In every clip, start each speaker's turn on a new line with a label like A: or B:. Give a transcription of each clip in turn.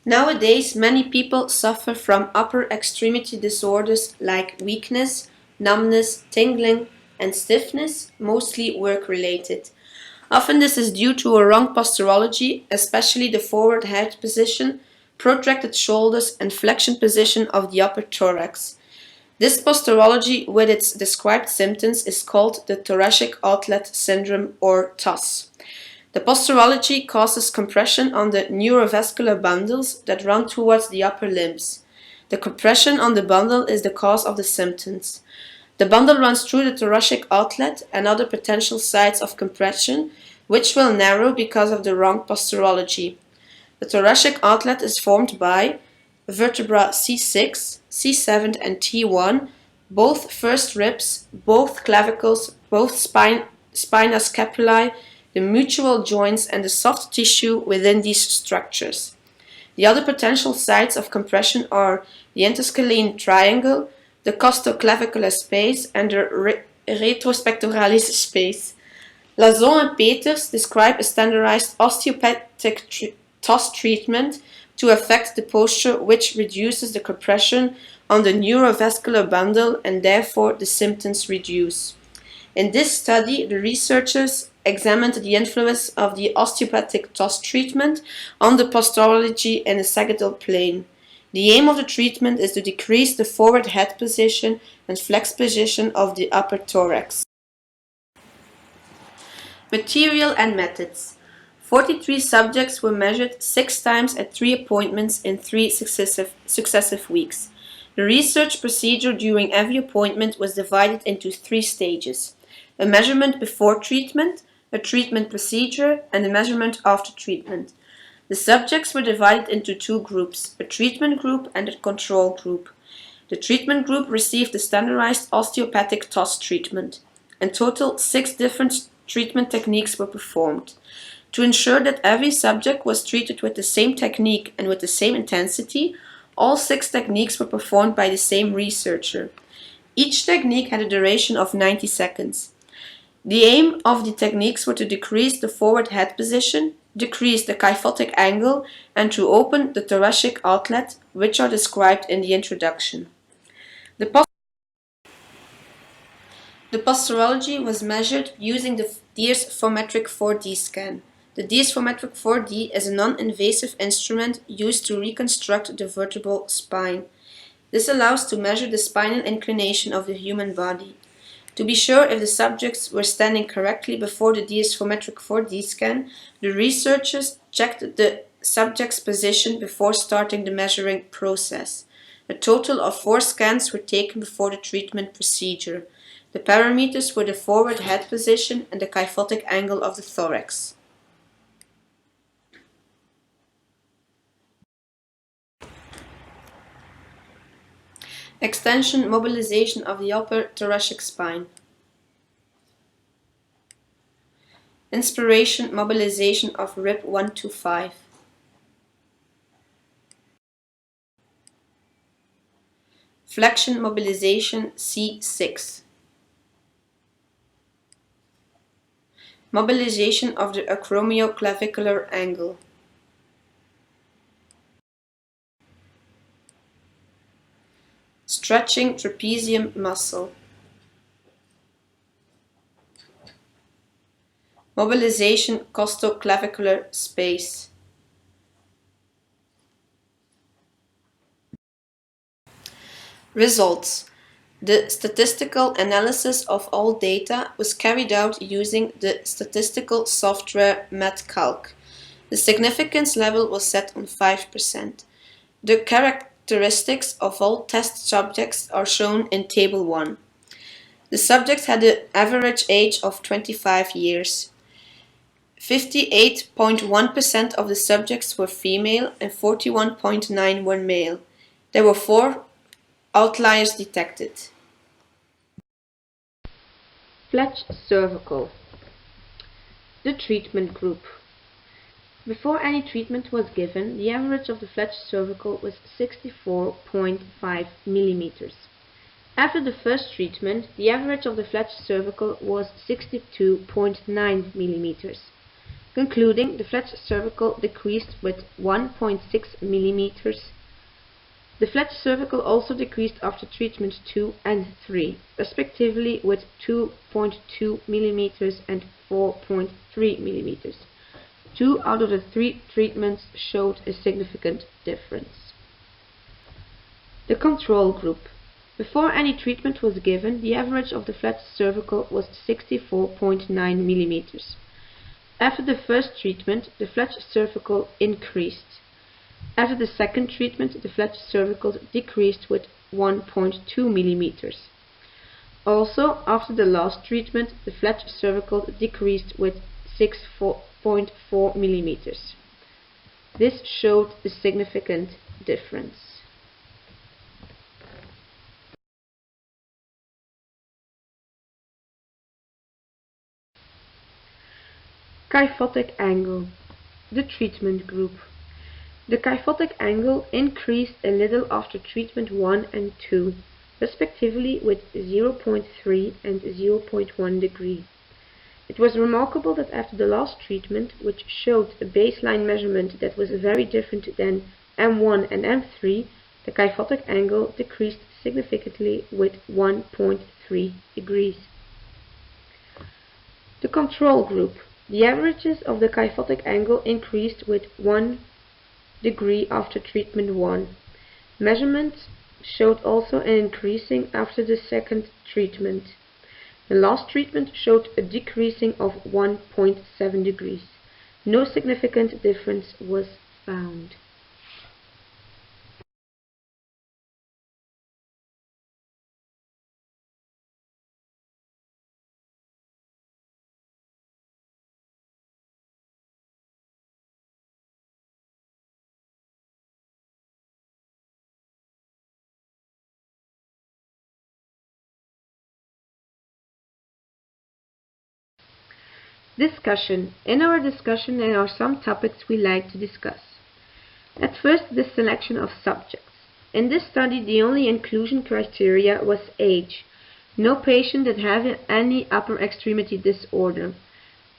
A: Nowadays, many people suffer from upper extremity disorders like weakness, numbness, tingling, and stiffness, mostly work-related. Often this is due to a wrong posturology, especially the forward head position, protracted shoulders, and flexion position of the upper thorax. This posturology, with its described symptoms, is called the thoracic outlet syndrome or TOS. The posturology causes compression on the neurovascular bundles that run towards the upper limbs. The compression on the bundle is the cause of the symptoms. The bundle runs through the thoracic outlet and other potential sites of compression, which will narrow because of the wrong posturology. The thoracic outlet is formed by vertebra C6, C7, and T1, both first ribs, both clavicles, both spina scapulae, the mutual joints, and the soft tissue within these structures. The other potential sites of compression are the interscalene triangle, the costoclavicular space, and the retrospectoralis space. Lazon and Peters describe a standardized osteopathic TOS treatment to affect the posture, which reduces the compression on the neurovascular bundle and therefore the symptoms reduce. In this study, the researchers examined the influence of the osteopathic TOS treatment on the posturology in the sagittal plane. The aim of the treatment is to decrease the forward head position and flex position of the upper thorax. Material and methods. 43 subjects were measured 6 times at 3 appointments in 3 successive weeks. The research procedure during every appointment was divided into 3 stages: a measurement before treatment, a treatment procedure, and a measurement after treatment. The subjects were divided into 2 groups, a treatment group and a control group. The treatment group received the standardized osteopathic TOS treatment. In total, 6 different treatment techniques were performed. To ensure that every subject was treated with the same technique and with the same intensity, all 6 techniques were performed by the same researcher. Each technique had a duration of 90 seconds. The aim of the techniques were to decrease the forward head position, decrease the kyphotic angle, and to open the thoracic outlet, which are described in the introduction. The posturology was measured using the Diers Phometric 4D scan. The Diers Phometric 4D is a non-invasive instrument used to reconstruct the vertebral spine. This allows to measure the spinal inclination of the human body. To be sure if the subjects were standing correctly before the Diers Phometric 4D scan, the researchers checked the subject's position before starting the measuring process. A total of 4 scans were taken before the treatment procedure. The parameters were the forward head position and the kyphotic angle of the thorax. Extension, mobilization of the upper thoracic spine. Inspiration, mobilization of rib 1 to 5. Flexion, mobilization C6. Mobilization of the acromioclavicular angle. Stretching trapezium muscle. Mobilization costoclavicular space. Results. The statistical analysis of all data was carried out using the statistical software MatCalc. The significance level was set on 5%. The characteristics of all test subjects are shown in Table 1. The subjects had an average age of 25 years. 58.1% of the subjects were female and 41.9% were male. There were 4 outliers detected. Fletch cervical. The treatment group. Before any treatment was given, the average of the Fletch cervical was 64.5 millimeters. After the first treatment, the average of the Fletch cervical was 62.9 millimeters. concluding the flat cervical decreased with 1.6 millimeters. The flat cervical also decreased after treatment 2 and 3, respectively with 2.2 millimeters and 4.3 millimeters. 2 out of the 3 treatments showed a significant difference. The control group. Before any treatment was given, the average of the flat cervical was 64.9 millimeters. After the first treatment, the flat cervical increased. After the second treatment, the flat cervical decreased with 1.2 millimeters. Also, after the last treatment, the flat cervical decreased with 6.4 millimeters. This showed a significant difference. Kyphotic angle. The treatment group. The kyphotic angle increased a little after treatment 1 and 2, respectively with 0.3 and 0.1 degree. It was remarkable that after the last treatment, which showed a baseline measurement that was very different than M1 and M3, the kyphotic angle decreased significantly with 1.3 degrees. The control group. The averages of the kyphotic angle increased with 1 degree after treatment 1. Measurements showed also an increasing after the second treatment. The last treatment showed a decreasing of 1.7 degrees. No significant difference was found. Discussion. In our discussion, there are some topics we like to discuss. At first, the selection of subjects. In this study, the only inclusion criteria was age. No patient that had any upper extremity disorder.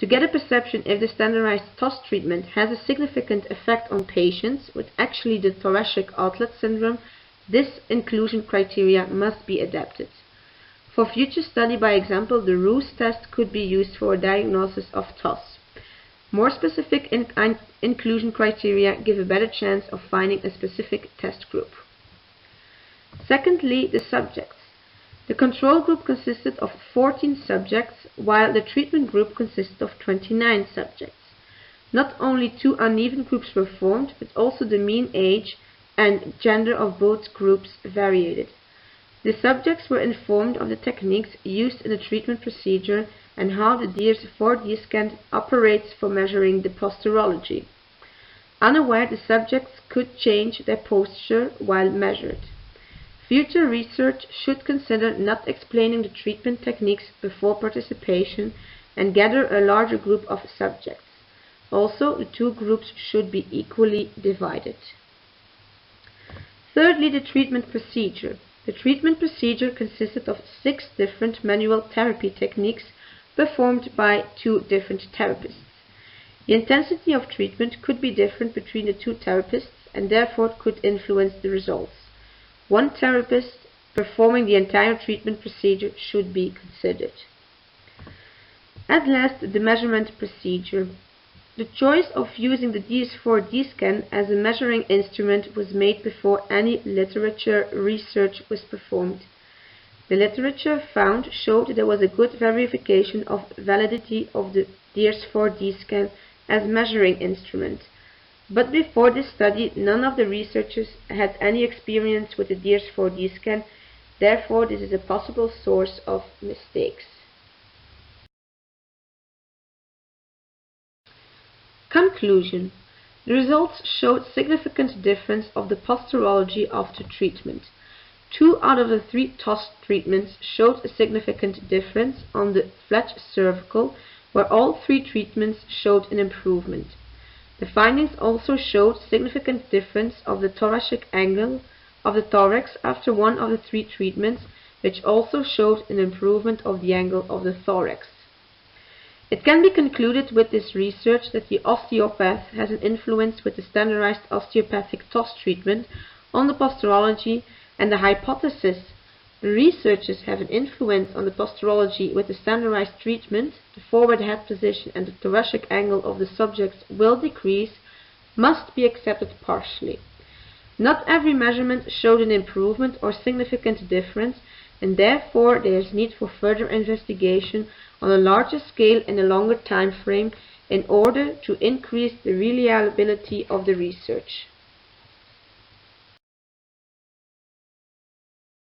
A: To get a perception if the standardized TOS treatment has a significant effect on patients with actually the thoracic outlet syndrome, this inclusion criteria must be adapted. For future study, by example, the Roos test could be used for a diagnosis of TOS. More specific inclusion criteria give a better chance of finding a specific test group. Secondly, the subjects. The control group consisted of 14 subjects, while the treatment group consisted of 29 subjects. Not only 2 uneven groups were formed, but also the mean age and gender of both groups varied. The subjects were informed of the techniques used in the treatment procedure and how the DIRS 4D scan operates for measuring the posturology. Unaware, the subjects could change their posture while measured. Future research should consider not explaining the treatment techniques before participation and gather a larger group of subjects. Also, the 2 groups should be equally divided. Thirdly, the treatment procedure. The treatment procedure consisted of 6 different manual therapy techniques performed by 2 different therapists. The intensity of treatment could be different between the 2 therapists and therefore could influence the results. One therapist performing the entire treatment procedure should be considered. At last, the measurement procedure. The choice of using the DS4D scan as a measuring instrument was made before any literature research was performed. The literature found showed there was a good verification of validity of the DS4D scan as measuring instrument. But before this study, none of the researchers had any experience with the DS4D scan, therefore this is a possible source of mistakes. Conclusion. The results showed significant difference of the posturology after treatment. 2 out of the 3 TOS treatments showed a significant difference on the flat cervical, where all 3 treatments showed an improvement. The findings also showed significant difference of the thoracic angle of the thorax after 1 of the 3 treatments, which also showed an improvement of the angle of the thorax. It can be concluded with this research that the osteopath has an influence with the standardized osteopathic TOS treatment on the posturology, and the hypothesis the researchers have an influence on the posturology with the standardized treatment, the forward head position and the thoracic angle of the subjects will decrease, must be accepted partially. Not every measurement showed an improvement or significant difference, and therefore there is need for further investigation on a larger scale and a longer time frame in order to increase the reliability of the research.